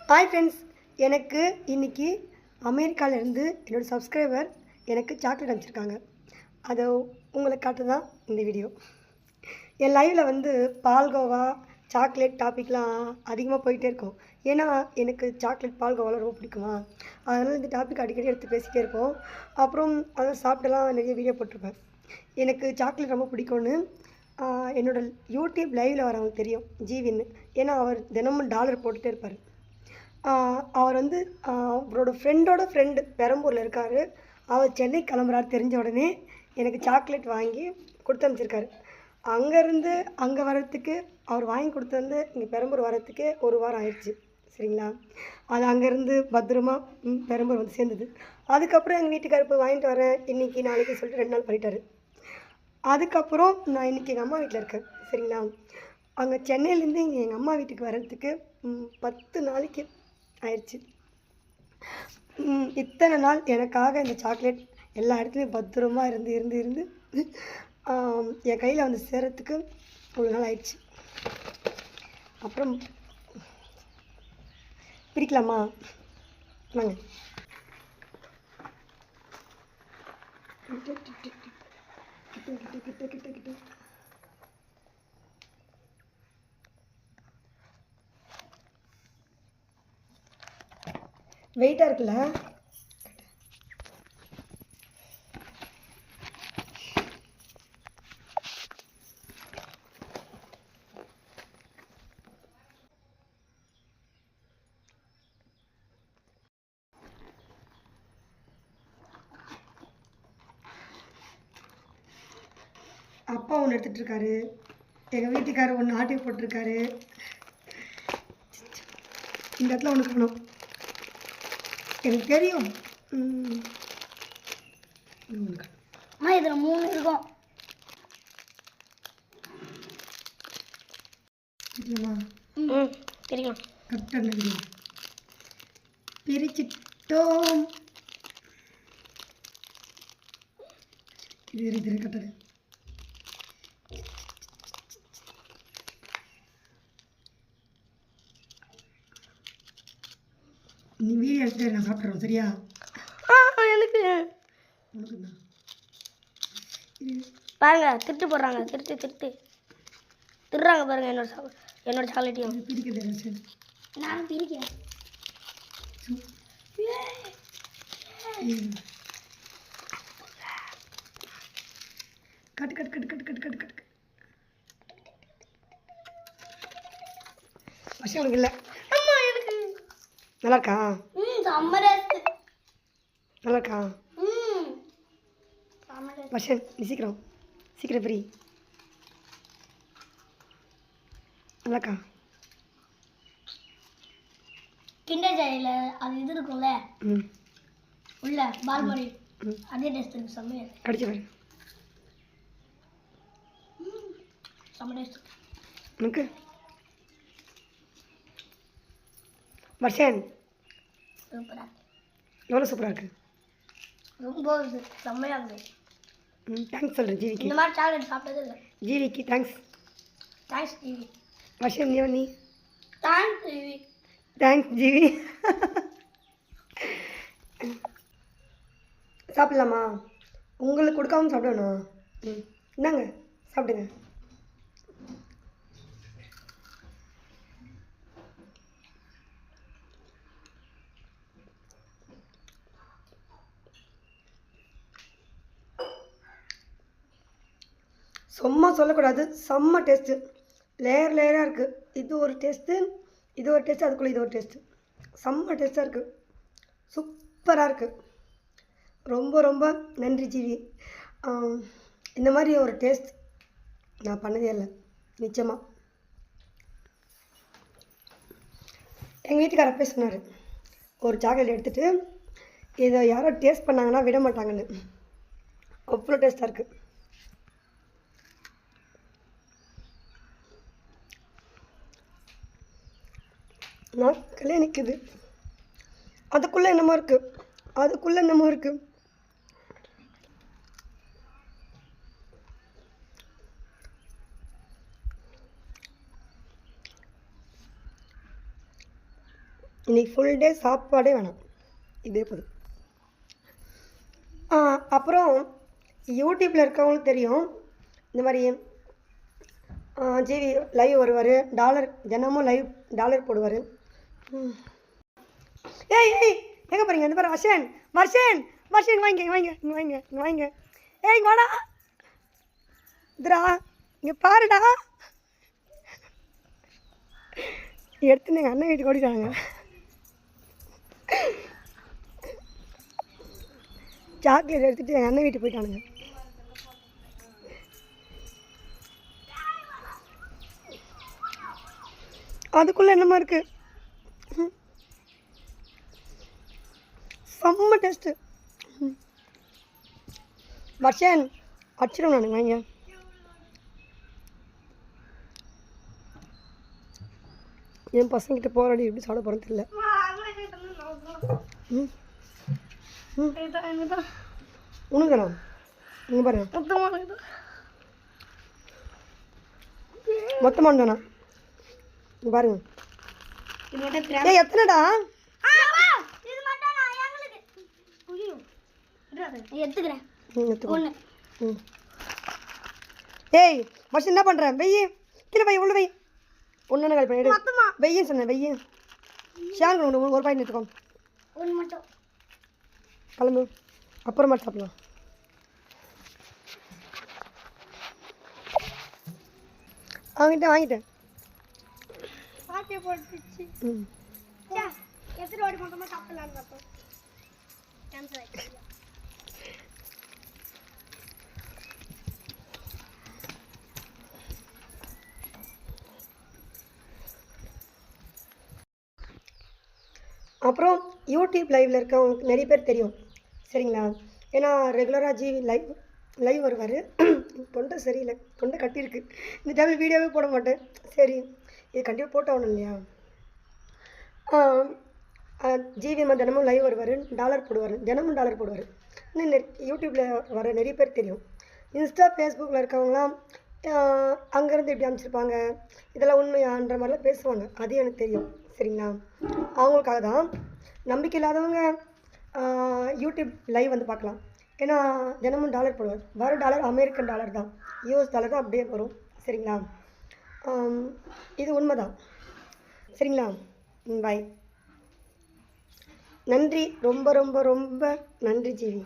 Hi friends, எனக்கு இன்றைக்கி அமெரிக்காவிலேருந்து என்னோடய சப்ஸ்கிரைபர் எனக்கு சாக்லேட் அனுப்பிச்சிருக்காங்க. அதை உங்களுக்கு காட்டு தான் இந்த வீடியோ. என் லைவில் வந்து பால்கோவா சாக்லேட் டாபிக்லாம் அதிகமாக போயிட்டே இருக்கும். ஏன்னா எனக்கு சாக்லேட் பால்கோவாலாம் ரொம்ப பிடிக்குமா, அதனால் இந்த டாபிக் அடிக்கடி எடுத்து பேசிகிட்டே இருப்போம். அப்புறம் அதை சாப்பிட்டுலாம் நிறைய வீடியோ போட்டிருப்பேன். எனக்கு சாக்லேட் ரொம்ப பிடிக்கும்னு என்னோடய யூடியூப் லைவில் வரவங்களுக்கு தெரியும், ஜீவின்னு. ஏன்னா அவர் தினமும் டாலர் போட்டுகிட்டே இருப்பார். அவர் வந்து அவரோட ஃப்ரெண்டோட ஃப்ரெண்டு பெரம்பூரில் இருக்கார். அவர் சென்னை கிளம்புறாரு தெரிஞ்ச உடனே எனக்கு சாக்லேட் வாங்கி கொடுத்து அனுப்பிச்சிருக்காரு. அங்கேருந்து அங்கே வர்றதுக்கு அவர் வாங்கி கொடுத்து வந்து இங்கே பெரம்பூர் வர்றதுக்கே 1 வாரம் ஆயிடுச்சு. சரிங்களா? அது அங்கேருந்து பத்திரமா பெரம்பூர் வந்து சேர்ந்தது. அதுக்கப்புறம் எங்கள் வீட்டுக்காரர் போய் வாங்கிட்டு வரேன் இன்றைக்கி நாளைக்கு சொல்லிட்டு 2 நாள் பண்ணிட்டார். அதுக்கப்புறம் நான் இன்றைக்கி எங்கள் அம்மா வீட்டில் இருக்கேன். சரிங்களா? அங்கே சென்னையிலேருந்து இங்கே எங்கள் அம்மா வீட்டுக்கு வர்றதுக்கு 10 நாளைக்கு ஆயிடுச்சு. இத்தனை நாள் எனக்காக இந்த சாக்லேட் எல்லா இடத்துலையும் பத்திரமா இருந்து என் கையில் வந்து சேரத்துக்கு ஒரு நாள் ஆயிடுச்சு. அப்புறம் பிரிக்கலாமா? வாங்க. கிட்ட வெயிட்டாக இருக்குல்ல? அப்பா ஒன்று எடுத்துகிட்ருக்காரு, எங்கள் வீட்டுக்காரர் ஒன்று ஆட்டி போட்டிருக்காரு. இந்த இடத்துல ஒன்று காணும், எனக்கு தெரியும். அம்மா இதில் 3 இருக்கும். தெரியும். கரெக்டாக பிரிச்சிட்டோம். இது கரெக்டாக. நீ வீடியோ எடுத்துட்டு நான் சாப்பிட்றோம். சரியா? எனக்கு உனக்கு தான் பாருங்க, திருட்டு போடுறாங்க. திருடுறாங்க பாருங்க என்னோட சாக்லேட்டையும். பிரிக்கிறது நானும் பிரிக்கிறேன். கட்டு வருஷம் உனக்கு இல்லை. நல்லா இருக்கா? நல்லா இருக்கா? வருஷன் நீ சீக்கிரம் பிரி. நல்லாக்கா? கிண்டர் ஜாயில அது இது இருக்கும்ல, உள்ள பால் மாதிரி, அதே டேஸ்ட் இருக்கு. செம்மையா கடிச்சு பாரு. செம்ம டேஸ்ட் உனக்கு வர்ஷன் சூப்பரா, எவ்வளோ சூப்பராக இருக்குது. ரொம்ப செம்மையாக இருக்குது. தேங்க்ஸ் சொல்கிறேன் ஜீவிக்கு. இந்த மாதிரி சாக்லேட் சாப்பிட்டது இல்லை. ஜீவிக்கு தேங்க்ஸ் ஜீவி. வர்ஷன் நீ தேங்க்ஸ் ஜீவி. சாப்பிட்லாமா? உங்களுக்கு கொடுக்காம சாப்பிடணும். இந்தாங்க சாப்பிடுங்க. சும்மா சொல்லக்கூடாது, செம்ம டேஸ்ட்டு. லேயராக இருக்குது. இது ஒரு டேஸ்ட்டு, அதுக்குள்ளே இது ஒரு டேஸ்ட்டு. செம்ம டேஸ்ட்டாக இருக்குது, சூப்பராக இருக்குது. ரொம்ப நன்றி ஜீவி. இந்த மாதிரி ஒரு டேஸ்ட் நான் பண்ணதே இல்லை நிச்சயமாக. எங்கள் வீட்டுக்காரர் போய் சொன்னார், ஒரு சாக்லேட் எடுத்துகிட்டு இதை யாரோ டேஸ்ட் பண்ணாங்கன்னா விட மாட்டாங்கன்னு. அவ்வளோ டேஸ்ட்டாக இருக்குது. நாட்களே நிற்குது. அதுக்குள்ளே என்னமோ இருக்குது. இன்றைக்கி ஃபுல் டே சாப்பாடே வேணாம், இதே போதும். அப்புறம் யூடியூப்பில் இருக்கவங்களுக்கு தெரியும், இந்த மாதிரி ஜிவி லைவ் வருவார், தினமும் லைவ் டாலர் போடுவார். ஏய் ஏய் எங்கே போகிறீங்க? இந்த பாரு வர்ஷன் வர்ஷன் வர்ஷன் வாங்க வாங்க இங்கே வாங்க இங்கே வாங்க. ஏய் இங்கே வாடா, இதுடா இங்கே பாருடா. எடுத்துன்னு எங்கள் அண்ணன் வீட்டுக்கு ஓடிட்டாங்க. சாக்லேட் எடுத்துகிட்டு எங்கள் அண்ணன் வீட்டுக்கு போயிட்டானுங்க. அதுக்குள்ளே என்னமா இருக்குது, செம்ம டேஸ்ட்டு. வர்ஷன் அடிச்சிடும் நான் வாங்க. என் பசங்கிட்ட போராடி எப்படி சாப்பிட போகிறேன்னு தெரியல. உனக்கு தானா? இங்கே பாருங்க, மொத்தமாக தானா? இங்கே பாருங்க. ஏய் எத்தனைடா? ஏய் வருஷம் என்ன பண்ணுறேன்? வெய்யி கீழே வை, உள்ள வை. ஒன்று கால் பண்ணி வெய்யன்னு சொன்னேன். வெய்ய ஷேர் பண்ண ஒரு பாயிண்ட் எடுத்துக்கோ. ஒன்று மட்டும் கிளம்பு, அப்புறமா சாப்பிடலாம். வாங்கிட்டேன். பாட்டே போட்டுச்சு. எத்தனை வாடி மொத்தமாக சாப்பிடலான்னு பார்த்தோம். அப்புறம் யூடியூப் லைவில் இருக்கவங்களுக்கு நிறைய பேர் தெரியும், சரிங்களா? ஏன்னா ரெகுலராக ஜிவி லைவ் வருவார். தொண்டை சரியில்லை, தொண்டை கட்டியிருக்கு. இந்த டைமில் வீடியோவே போட மாட்டேன். சரி, இது கண்டிப்பாக போட்டாகணும் இல்லையா? ஜிவி தினமும் லைவ் வருவார், டாலர் போடுவார், தினமும் டாலர் போடுவார். இன்னும் யூடியூப்பில் வர நிறைய பேர் தெரியும். இன்ஸ்டா ஃபேஸ்புக்கில் இருக்கவங்களாம் அங்கேருந்து இப்படி அமைச்சிருப்பாங்க, இதெல்லாம் உண்மையான்ற மாதிரிலாம் பேசுவாங்க. அது எனக்கு தெரியும், சரிங்களா? அவங்களுக்காக தான். நம்பிக்கை இல்லாதவங்க யூடியூப் லைவ் வந்து பார்க்கலாம். ஏன்னா தினமும் டாலர் போடுவார். வர டாலர் அமெரிக்கன் டாலர் தான், யூஎஸ் டாலர் தான் அப்படியே வரும், சரிங்களா? இது உண்மை தான், சரிங்களா? பாய். நன்றி, ரொம்ப ரொம்ப ரொம்ப நன்றி ஜிவி.